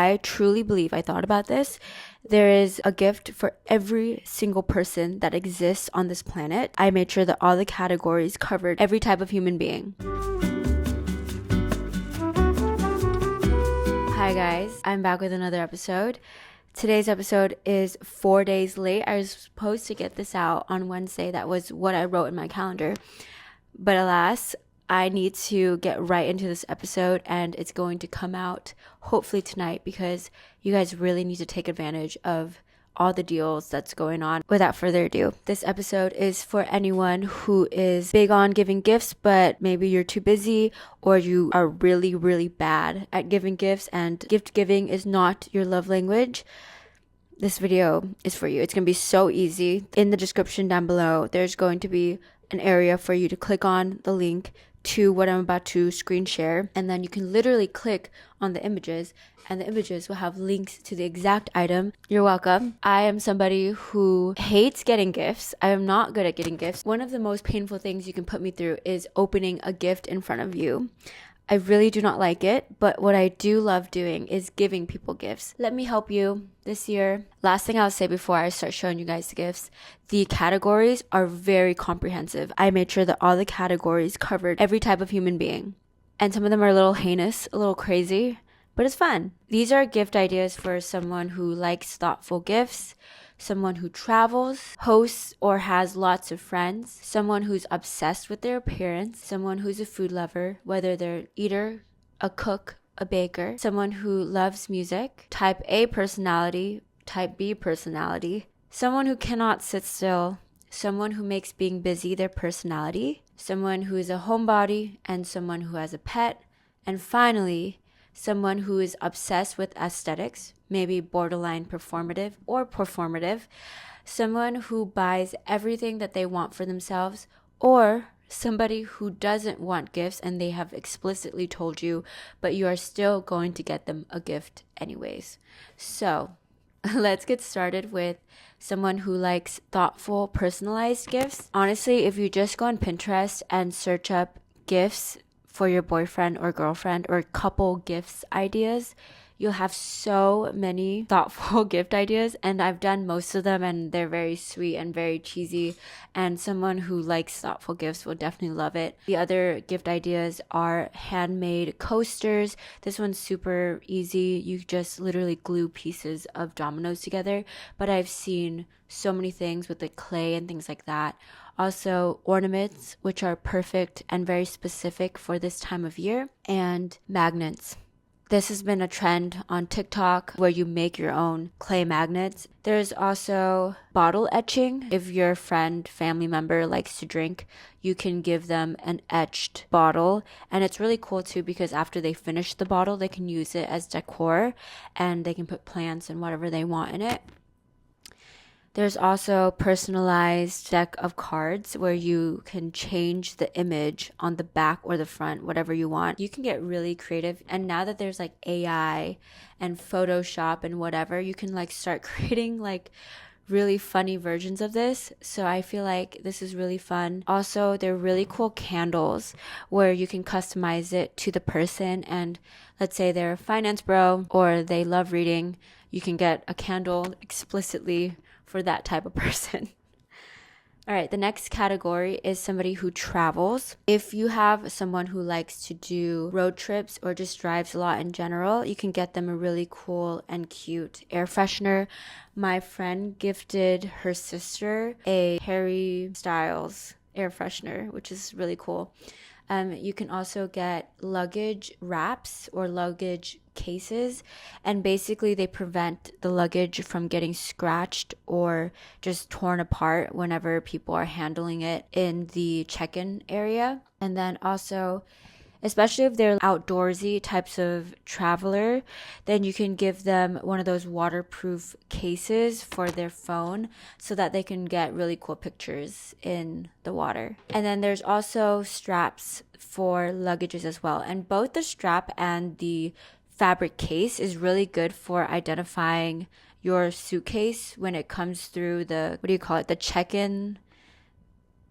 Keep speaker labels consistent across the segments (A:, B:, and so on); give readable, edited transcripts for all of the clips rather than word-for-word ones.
A: I truly believe, I thought about this, there is a gift for every single person that exists on this planet. I made sure that all the categories covered every type of human being. Hi guys, I'm back with another episode. Today's episode is 4 days late. I was supposed to get this out on Wednesday. That was what I wrote in my calendar. But alas, I need to get right into this episode, and it's going to come out hopefully tonight because you guys really need to take advantage of all the deals that's going on. Without further ado, this episode is for anyone who is big on giving gifts, but maybe you're too busy or you are really, really bad at giving gifts and gift giving is not your love language. This video is for you. It's going to be so easy. In the description down below, there's going to be an area for you to click on the link to what I'm about to screen share, and then you can literally click on the images and the images will have links to the exact item. You're welcome. I am somebody who hates getting gifts. I am not good at getting gifts. One of the most painful things you can put me through is opening a gift in front of you. I really do not like it, but what I do love doing is giving people gifts. Let me help you this year. Last thing I'll say before I start showing you guys the gifts, the categories are very comprehensive. I made sure that all the categories covered every type of human being. And some of them are a little heinous, a little crazy, but it's fun. These are gift ideas for someone who likes thoughtful gifts, someone who travels, hosts or has lots of friends, someone who's obsessed with their appearance, someone who's a food lover, whether they're an eater, a cook, a baker, someone who loves music, type A personality, type B personality, someone who cannot sit still, someone who makes being busy their personality, someone who is a homebody, and someone who has a pet, and finally, someone who is obsessed with aesthetics, maybe borderline performative or performative, someone who buys everything that they want for themselves, or somebody who doesn't want gifts and they have explicitly told you, but you are still going to get them a gift anyways. So let's get started with someone who likes thoughtful, personalized gifts. Honestly, if you just go on Pinterest and search up gifts for your boyfriend or girlfriend or couple gifts ideas, you'll have so many thoughtful gift ideas, and I've done most of them and they're very sweet and very cheesy, and someone who likes thoughtful gifts will definitely love it. The other gift ideas are handmade coasters. This one's super easy. You just literally glue pieces of dominoes together, but I've seen so many things with the clay and things like that. Also ornaments, which are perfect and very specific for this time of year, and magnets. This has been a trend on TikTok where you make your own clay magnets. There's also bottle etching. If your friend, family member likes to drink, you can give them an etched bottle. And it's really cool too because after they finish the bottle, they can use it as decor and they can put plants and whatever they want in it. There's also personalized deck of cards where you can change the image on the back or the front, whatever you want. You can get really creative. And now that there's like AI and Photoshop and whatever, you can like start creating like really funny versions of this. So I feel like this is really fun. Also, they're really cool candles where you can customize it to the person. And let's say they're a finance bro or they love reading, you can get a candle explicitly for that type of person. All right, the next category is somebody who travels. If you have someone who likes to do road trips or just drives a lot in general, you can get them a really cool and cute air freshener. My friend gifted her sister a Harry Styles air freshener, which is really cool. You can also get luggage wraps or luggage cases, and basically they prevent the luggage from getting scratched or just torn apart whenever people are handling it in the check-in area. And then also, especially if they're outdoorsy types of traveler, then you can give them one of those waterproof cases for their phone so that they can get really cool pictures in the water. And then there's also straps for luggages as well. And both the strap and the fabric case is really good for identifying your suitcase when it comes through the, the check-in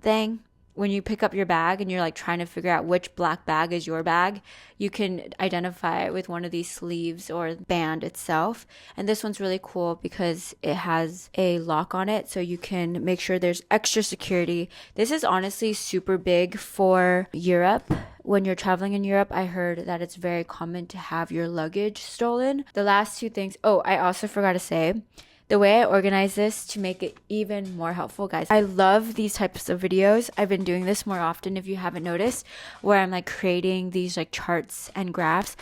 A: thing. when you pick up your bag and you're like trying to figure out which black bag is your bag, you can identify it with one of these sleeves or band itself. And this one's really cool because it has a lock on it, so you can make sure there's extra security. This is honestly super big for Europe. When you're traveling in Europe, I heard that it's very common to have your luggage stolen. The last two things, oh, I also forgot to say, the way I organize this to make it even more helpful, guys. I love these types of videos. I've been doing this more often, if you haven't noticed, where I'm like creating these like charts and graphs.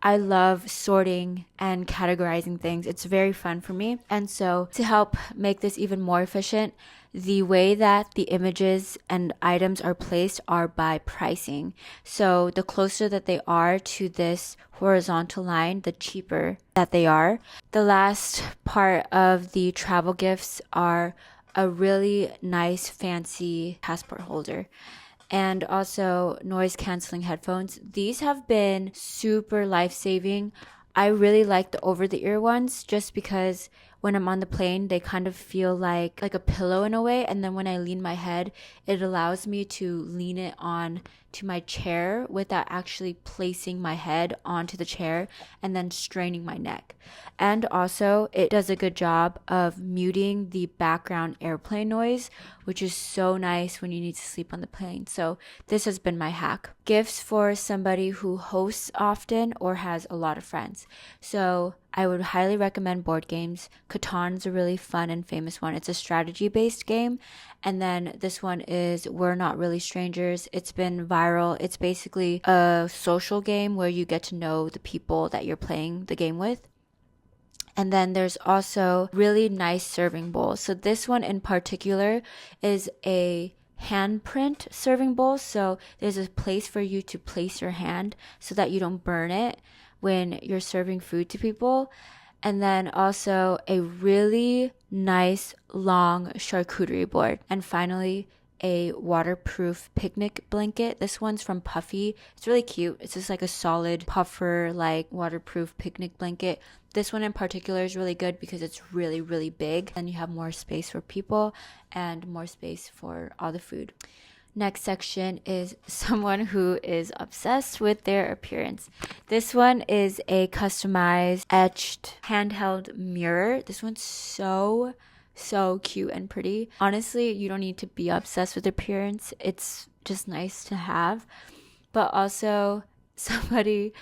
A: I love sorting and categorizing things. It's very fun for me. And so to help make this even more efficient, the way that the images and items are placed are by pricing. So the closer that they are to this horizontal line, the cheaper that they are. The last part of the travel gifts are a really nice fancy passport holder and also noise canceling headphones. These have been super life-saving. I really like the over-the-ear ones just because when I'm on the plane, they kind of feel like a pillow in a way. And then when I lean my head, it allows me to lean it on to my chair without actually placing my head onto the chair and then straining my neck. And also, it does a good job of muting the background airplane noise, which is so nice when you need to sleep on the plane. So this has been my hack. Gifts for somebody who hosts often or has a lot of friends. So I would highly recommend board games. Catan's a really fun and famous one. It's a strategy-based game. And then this one is We're Not Really Strangers. It's been viral. It's basically a social game where you get to know the people that you're playing the game with. And then there's also really nice serving bowls. So this one in particular is a handprint serving bowl. So there's a place for you to place your hand so that you don't burn it when you're serving food to people. And then also a really nice long charcuterie board. And finally, a waterproof picnic blanket. This one's from Puffy. It's really cute. It's just like a solid puffer, like waterproof picnic blanket. This one in particular is really good because it's really, really big. And you have more space for people and more space for all the food. Next section is someone who is obsessed with their appearance. This one is a customized etched handheld mirror. This one's so cute and pretty. Honestly, you don't need to be obsessed with appearance. It's just nice to have. But also, somebody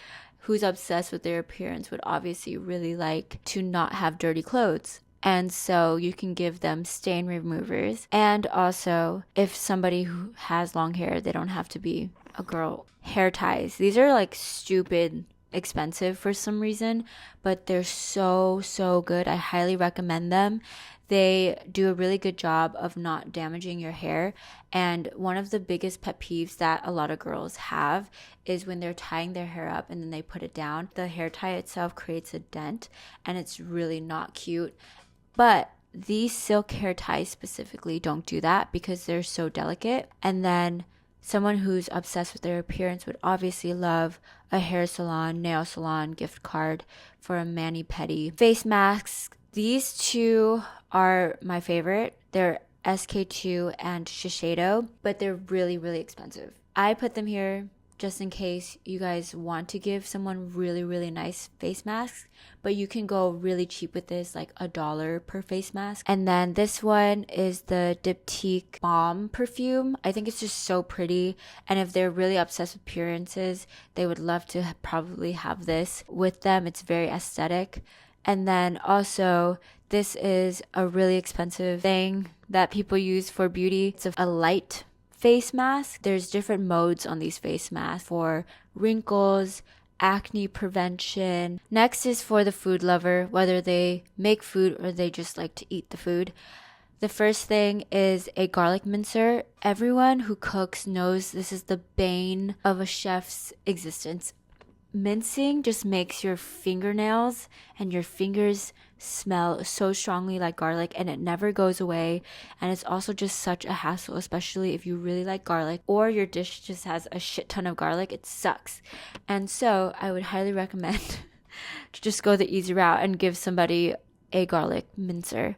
A: who's obsessed with their appearance would obviously really like to not have dirty clothes. And so you can give them stain removers. And also, if somebody who has long hair, they don't have to be a girl. Hair ties. These are like stupid expensive for some reason, but they're so good. I highly recommend them. They do a really good job of not damaging your hair. And one of the biggest pet peeves that a lot of girls have is when they're tying their hair up and then they put it down. The hair tie itself creates a dent and it's really not cute. But these silk hair ties specifically don't do that because they're so delicate. And then someone who's obsessed with their appearance would obviously love a hair salon, nail salon gift card for a mani-pedi. Face masks. These two are my favorite. They're SK2 and Shiseido, but they're really, really expensive. I put them here just in case you guys want to give someone really, really nice face masks, but you can go really cheap with this, like $1 per face mask. And then this one is the Diptyque Balm perfume. I think it's just so pretty, and if they're really obsessed with appearances, they would love to probably have this with them. It's very aesthetic. And then also, this is a really expensive thing that people use for beauty. It's a light face mask. There's different modes on these face masks for wrinkles, acne prevention. Next is for the food lover, whether they make food or they just like to eat the food. The first thing is a garlic mincer. Everyone who cooks knows this is the bane of a chef's existence. Mincing just makes your fingernails and your fingers smell so strongly like garlic, and it never goes away. And it's also just such a hassle, especially if you really like garlic or your dish just has a shit ton of garlic. It sucks. And so I would highly recommend to just go the easy route and give somebody a garlic mincer.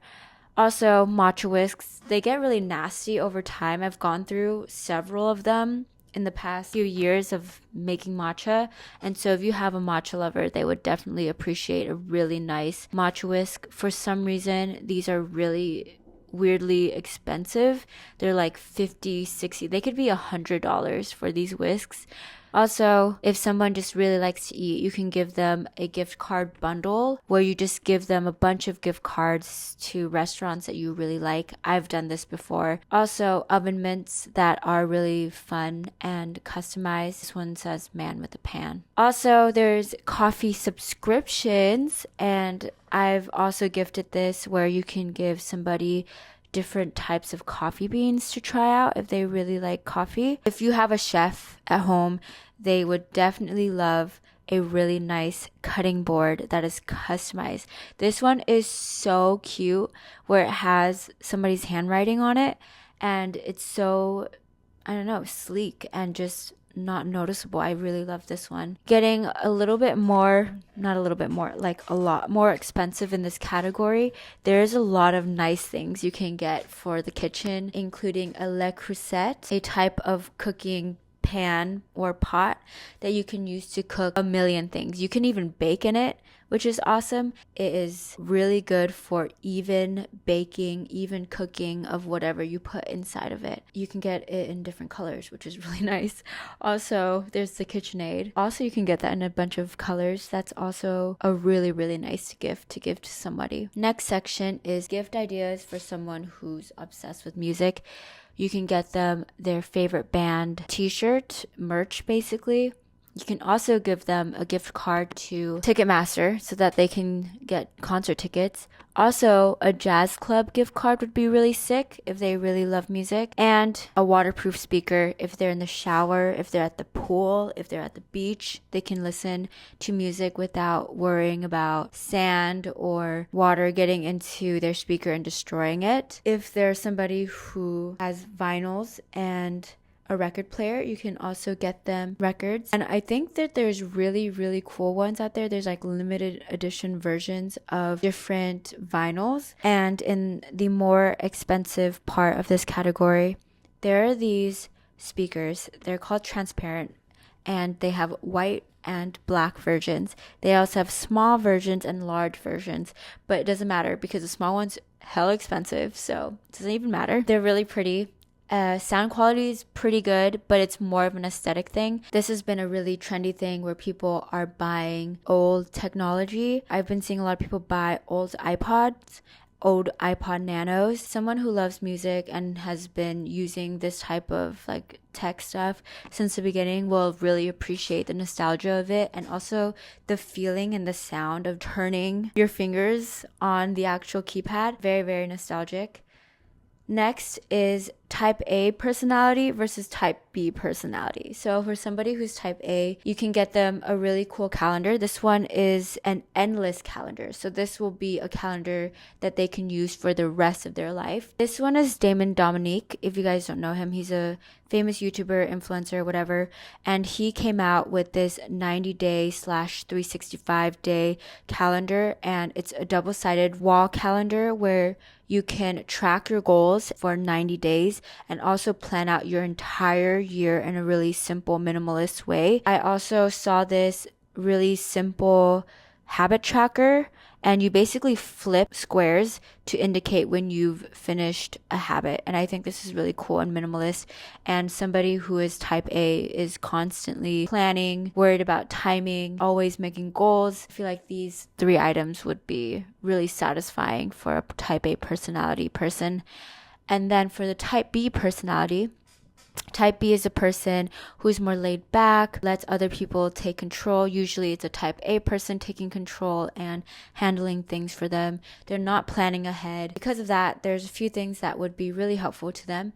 A: Also, matcha whisks, they get really nasty over time. I've gone through several of them in the past few years of making matcha. And so if you have a matcha lover, they would definitely appreciate a really nice matcha whisk. For some reason, these are really weirdly expensive. They're like 50, 60. They could be $100 for these whisks. Also, if someone just really likes to eat, you can give them a gift card bundle where you just give them a bunch of gift cards to restaurants that you really like. I've done this before. Also, oven mitts that are really fun and customized. This one says man with a pan. Also, there's coffee subscriptions, and I've also gifted this where you can give somebody different types of coffee beans to try out if they really like coffee. If you have a chef at home, they would definitely love a really nice cutting board that is customized. This one is so cute where it has somebody's handwriting on it, and it's so, I don't know, sleek and just not noticeable. I really love this one. Getting a little bit more, not a little bit more, like a lot more expensive in this category. There's a lot of nice things you can get for the kitchen, including a Le Creuset, a type of cooking pan or pot that you can use to cook a million things. You can even bake in it, which is awesome. It is really good for even baking, even cooking of whatever you put inside of it. You can get it in different colors, which is really nice. Also, there's the KitchenAid. Also, you can get that in a bunch of colors. That's also a really, really nice gift to give to somebody. Next section is gift ideas for someone who's obsessed with music. You can get them their favorite band t-shirt, merch basically. You can also give them a gift card to Ticketmaster so that they can get concert tickets. Also, a jazz club gift card would be really sick if they really love music. And a waterproof speaker if they're in the shower, if they're at the pool, if they're at the beach. They can listen to music without worrying about sand or water getting into their speaker and destroying it. If there's somebody who has vinyls and a record player, you can also get them records. And I think that there's really, really cool ones out there. There's like limited edition versions of different vinyls. And in the more expensive part of this category, there are these speakers. They're called transparent, and they have white and black versions. They also have small versions and large versions, but it doesn't matter because the small one's hell expensive, so it doesn't even matter. They're really pretty. Sound quality is pretty good, but it's more of an aesthetic thing. This has been a really trendy thing where people are buying old technology. I've been seeing a lot of people buy old iPods, old iPod Nanos. Someone who loves music and has been using this type of like tech stuff since the beginning will really appreciate the nostalgia of it, and also the feeling and the sound of turning your fingers on the actual keypad. Very, very nostalgic. Next is type A personality versus type B personality. So for somebody who's type A, you can get them a really cool calendar. This one is an endless calendar. So this will be a calendar that they can use for the rest of their life. This one is Damon Dominique. If you guys don't know him, he's a famous YouTuber, influencer, whatever. And he came out with this 90-day / 365-day calendar. And it's a double-sided wall calendar where you can track your goals for 90 days and also plan out your entire year in a really simple, minimalist way. I also saw this really simple habit tracker, and you basically flip squares to indicate when you've finished a habit. And I think this is really cool and minimalist. And somebody who is type A is constantly planning, worried about timing, always making goals. I feel like these 3 items would be really satisfying for a type A personality person. And then for the type B personality, type B is a person who's more laid back, lets other people take control. Usually it's a type A person taking control and handling things for them. They're not planning ahead. Because of that, there's a few things that would be really helpful to them.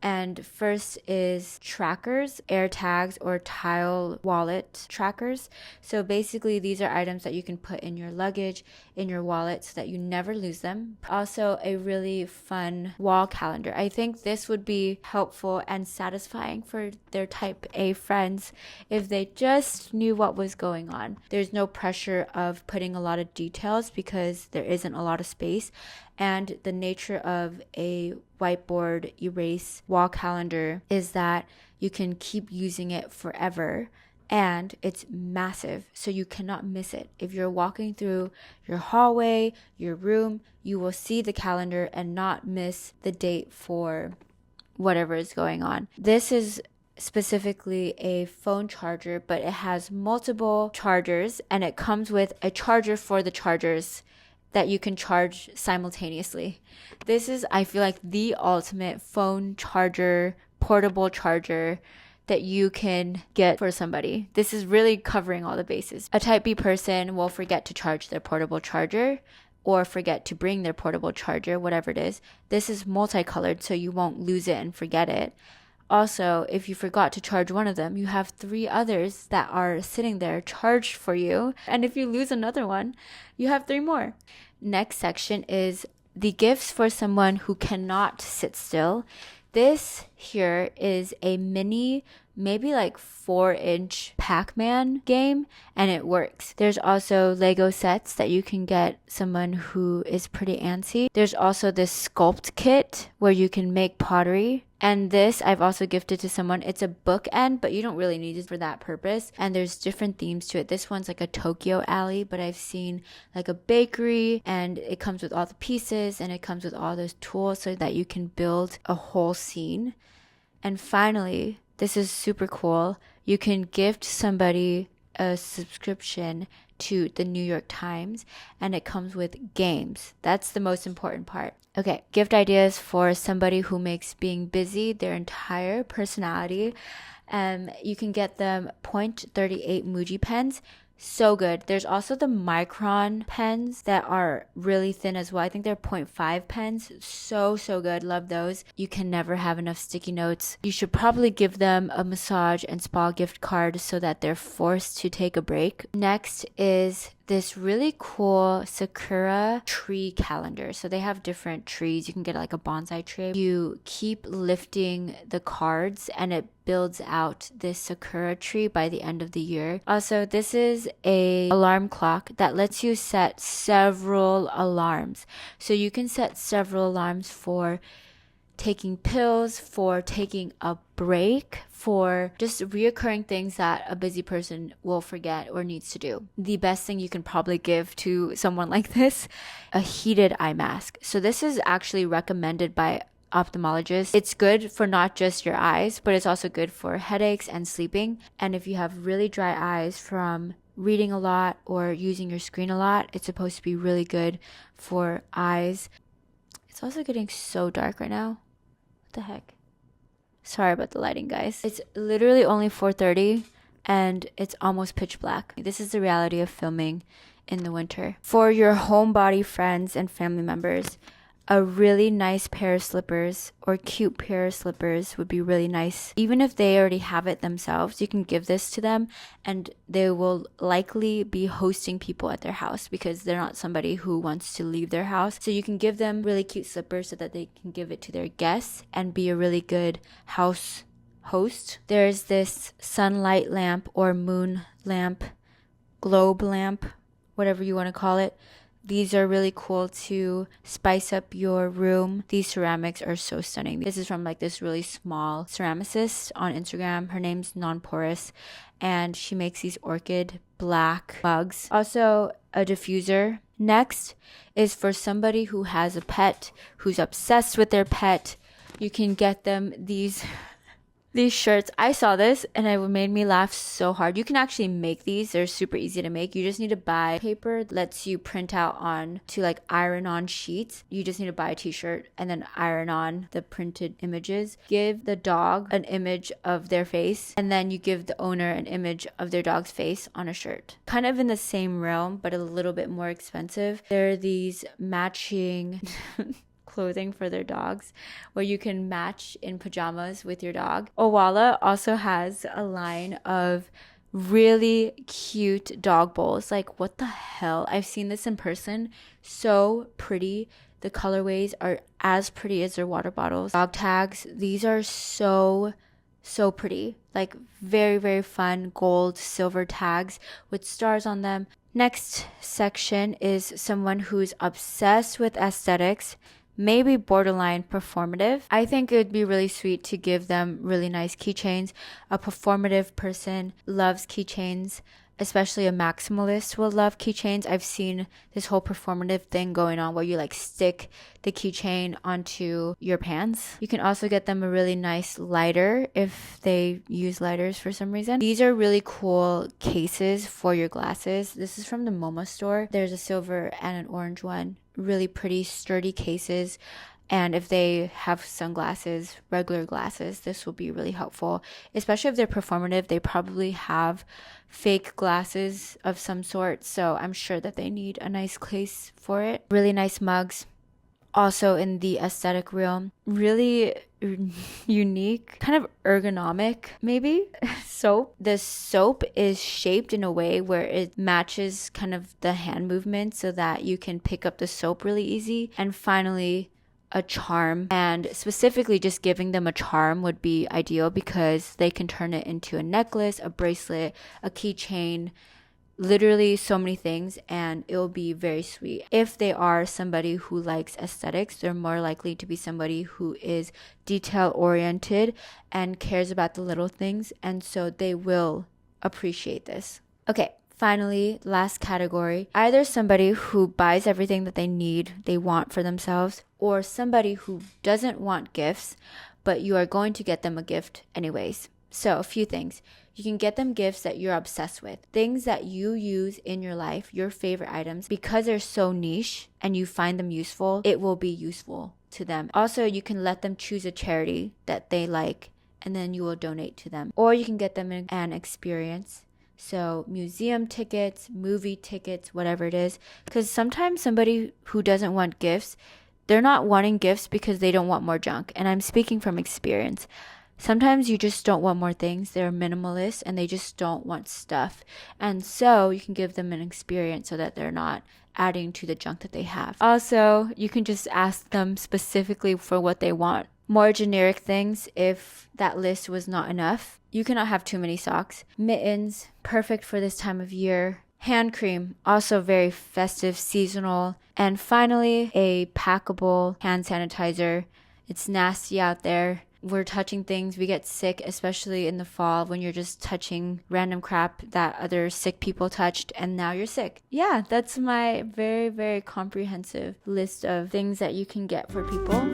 A: And first is trackers, air tags, or tile wallet trackers. So basically these are items that you can put in your luggage, in your wallet, so that you never lose them. Also a really fun wall calendar. I think this would be helpful and satisfying for their type A friends if they just knew what was going on. There's no pressure of putting a lot of details because there isn't a lot of space. And the nature of a whiteboard erase wall calendar is that you can keep using it forever, and it's massive, so you cannot miss it. If you're walking through your hallway, your room, you will see the calendar and not miss the date for whatever is going on. This is specifically a phone charger, but it has multiple chargers, and it comes with a charger for the chargers that you can charge simultaneously. This is, I feel like, the ultimate phone charger, portable charger that you can get for somebody. This is really covering all the bases. A type B person will forget to charge their portable charger or forget to bring their portable charger, whatever it is. This is multicolored, so you won't lose it and forget it. Also, if you forgot to charge one of them, you have 3 others that are sitting there charged for you. And if you lose another one, you have 3 more. Next section is the gifts for someone who cannot sit still. This here is a mini, maybe like 4-inch Pac-Man game, and it works. There's also Lego sets that you can get someone who is pretty antsy. There's also this sculpt kit where you can make pottery. And this I've also gifted to someone. It's a bookend, but you don't really need it for that purpose. And there's different themes to it. This one's like a Tokyo alley, but I've seen like a bakery, and it comes with all the pieces and it comes with all those tools so that you can build a whole scene. And finally, this is super cool. You can gift somebody a subscription to the New York Times, and it comes with games. That's the most important part. Okay, gift ideas for somebody who makes being busy their entire personality. You can get them .38 Muji pens. So good. There's also the micron pens that are really thin as well. I think they're 0.5 pens. So good. Love those. You can never have enough sticky notes. You should probably give them a massage and spa gift card so that they're forced to take a break. Next is this really cool sakura tree calendar. So they have different trees. You can get like a bonsai tree. You keep lifting the cards and it builds out this sakura tree by the end of the year. Also, this is a alarm clock that lets you set several alarms. So you can set several alarms for taking pills, for taking a break, for just reoccurring things that a busy person will forget or needs to do. The best thing you can probably give to someone like this, a heated eye mask. So this is actually recommended by ophthalmologists. It's good for not just your eyes, but it's also good for headaches and sleeping. And if you have really dry eyes from reading a lot or using your screen a lot, it's supposed to be really good for eyes. It's also getting so dark right now. What the heck? Sorry about the lighting, guys. It's literally only 4:30 and it's almost pitch black. This is the reality of filming in the winter. For your homebody friends and family members, a really nice pair of slippers or cute pair of slippers would be really nice. Even if they already have it themselves, you can give this to them and they will likely be hosting people at their house because they're not somebody who wants to leave their house. So you can give them really cute slippers so that they can give it to their guests and be a really good house host. There's this sunlight lamp or moon lamp, globe lamp, whatever you want to call it. These are really cool to spice up your room. These ceramics are so stunning. This is from like this really small ceramicist on Instagram. Her name's Non-Porous, and she makes these orchid black mugs. Also, a diffuser. Next is for somebody who has a pet, who's obsessed with their pet. You can get them these shirts. I saw this and it made me laugh so hard. You can actually make these. They're super easy to make. You just need to buy paper that lets you print out on to like iron on sheets. You just need to buy a t-shirt and then iron on the printed images. Give the dog an image of their face and then you give the owner an image of their dog's face on a shirt. Kind of in the same realm, but a little bit more expensive. There are these matching clothing for their dogs where you can match in pajamas with your dog. Owala also has a line of really cute dog bowls. Like, what the hell? I've seen this in person. So pretty. The colorways are as pretty as their water bottles. Dog tags, these are so pretty. Like, very, very fun gold, silver tags with stars on them. Next section is someone who's obsessed with aesthetics, maybe borderline performative. I think it would be really sweet to give them really nice keychains. A performative person loves keychains, especially a maximalist will love keychains. I've seen this whole performative thing going on where you like stick the keychain onto your pants. You can also get them a really nice lighter if they use lighters for some reason. These are really cool cases for your glasses. This is from the MoMA store. There's a silver and an orange one. Really pretty, sturdy cases. And if they have sunglasses, regular glasses, this will be really helpful. Especially if they're performative, they probably have fake glasses of some sort. So I'm sure that they need a nice case for it. Really nice mugs. Also in the aesthetic realm, really unique, kind of ergonomic maybe, soap. The soap is shaped in a way where it matches kind of the hand movement so that you can pick up the soap really easy. And finally, a charm, and specifically just giving them a charm would be ideal because they can turn it into a necklace, a bracelet, a keychain, literally so many things, and it'll be very sweet. If they are somebody who likes aesthetics, they're more likely to be somebody who is detail oriented and cares about the little things, and so they will appreciate this. Okay, finally, last category, either somebody who buys everything that they want for themselves, or somebody who doesn't want gifts, but you are going to get them a gift anyways. So a few things. You can get them gifts that you're obsessed with, things that you use in your life, your favorite items, because they're so niche and you find them useful, it will be useful to them. Also, you can let them choose a charity that they like and then you will donate to them. Or you can get them an experience. So museum tickets, movie tickets, whatever it is. Because sometimes somebody who doesn't want gifts, they're not wanting gifts because they don't want more junk. And I'm speaking from experience. Sometimes you just don't want more things. They're minimalist and they just don't want stuff. And so you can give them an experience so that they're not adding to the junk that they have. Also, you can just ask them specifically for what they want. More generic things if that list was not enough. You cannot have too many socks. Mittens, perfect for this time of year. Hand cream, also very festive, seasonal. And finally, a packable hand sanitizer. It's nasty out there. We're touching things, we get sick, especially in the fall when you're just touching random crap that other sick people touched and now you're sick. Yeah, that's my very, very comprehensive list of things that you can get for people.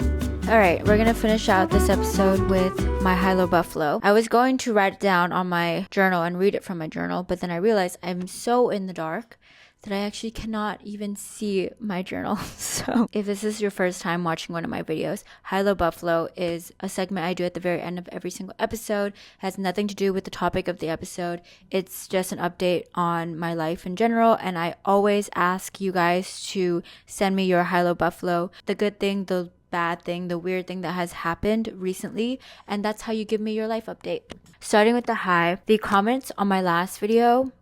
A: Alright, we're gonna finish out this episode with my high-low buffalo. I was going to write it down on my journal and read it from my journal, but then I realized I'm so in the dark that I actually cannot even see my journal. So if this is your first time watching one of my videos, High-Low Buffalo is a segment I do at the very end of every single episode. It has nothing to do with the topic of the episode. It's just an update on my life in general, and I always ask you guys to send me your High-Low Buffalo, the good thing, the bad thing, the weird thing that has happened recently, and that's how you give me your life update. Starting with the high, the comments on my last video,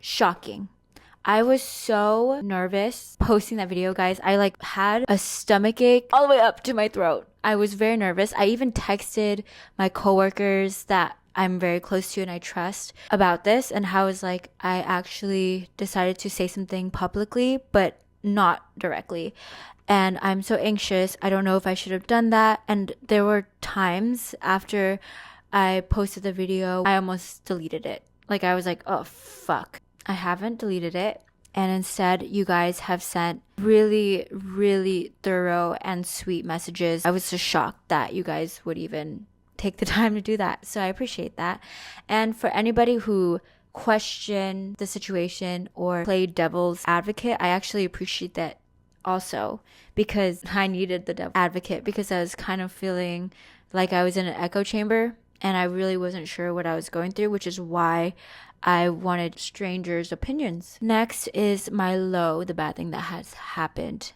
A: shocking. I was so nervous posting that video, guys. I had a stomach ache all the way up to my throat. I was very nervous. I even texted my coworkers that I'm very close to and I trust about this, and how I actually decided to say something publicly, but not directly. And I'm so anxious. I don't know if I should have done that. And there were times after I posted the video, I almost deleted it. I was like, oh, fuck. I haven't deleted it, and instead you guys have sent really, really thorough and sweet messages. I was just shocked that you guys would even take the time to do that, so I appreciate that. And for anybody who questioned the situation or played devil's advocate, I actually appreciate that also, because I needed the devil's advocate, because I was kind of feeling like I was in an echo chamber and I really wasn't sure what I was going through, which is why I wanted strangers' opinions. Next is my low, the bad thing that has happened.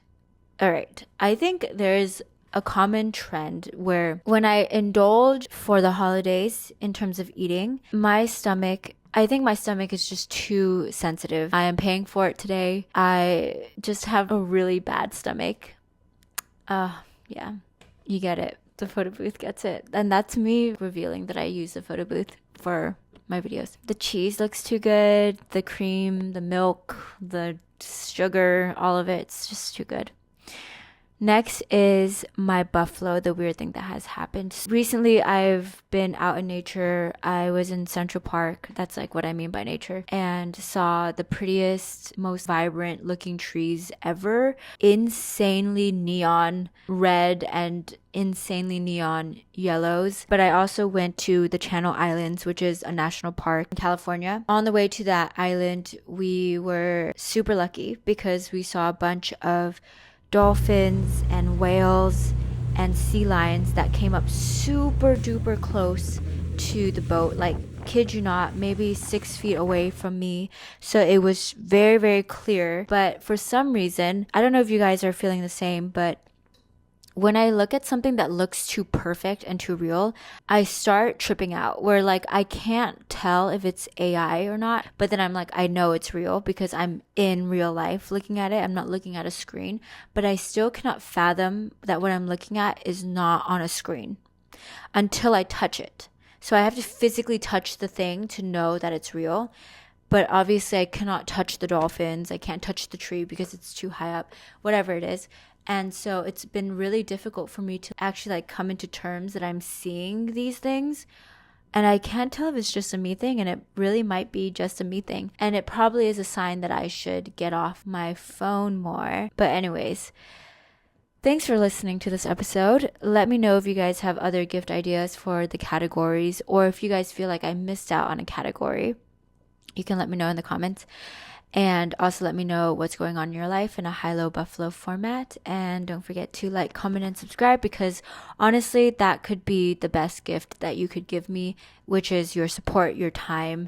A: All right. I think there's a common trend where when I indulge for the holidays in terms of eating, I think my stomach is just too sensitive. I am paying for it today. I just have a really bad stomach. Yeah, you get it. The photo booth gets it. And that's me revealing that I use the photo booth for my videos. The cheese looks too good. The cream, the milk, the sugar, all of it's just too good. Next is my buffalo, the weird thing that has happened. Recently, I've been out in nature. I was in Central Park. That's like what I mean by nature. And saw the prettiest, most vibrant looking trees ever. Insanely neon red and insanely neon yellows. But I also went to the Channel Islands, which is a national park in California. On the way to that island, we were super lucky because we saw a bunch of dolphins and whales and sea lions that came up super duper close to the boat, like, kid you not, maybe 6 feet away from me. So it was very, very clear. But for some reason, I don't know if you guys are feeling the same, but when I look at something that looks too perfect and too real, I start tripping out where like I can't tell if it's AI or not, but then I'm like, I know it's real because I'm in real life looking at it. I'm not looking at a screen, but I still cannot fathom that what I'm looking at is not on a screen until I touch it. So I have to physically touch the thing to know that it's real. But obviously I cannot touch the dolphins. I can't touch the tree because it's too high up, whatever it is. And so it's been really difficult for me to actually like come into terms that I'm seeing these things. And I can't tell if it's just a me thing, and it really might be just a me thing. And it probably is a sign that I should get off my phone more. But anyways, thanks for listening to this episode. Let me know if you guys have other gift ideas for the categories, or if you guys feel like I missed out on a category. You can let me know in the comments. And also let me know what's going on in your life in a high-low buffalo format. And don't forget to like, comment, and subscribe, because honestly, that could be the best gift that you could give me, which is your support, your time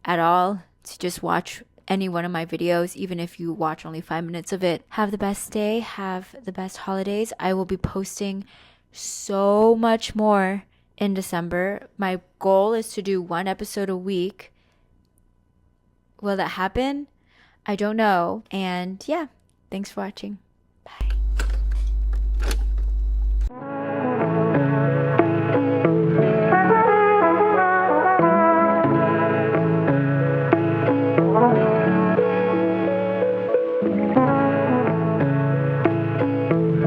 A: at all, to just watch any one of my videos, even if you watch only 5 minutes of it. Have the best day. Have the best holidays. I will be posting so much more in December. My goal is to do 1 episode a week. Will that happen? I don't know. And yeah, thanks for watching.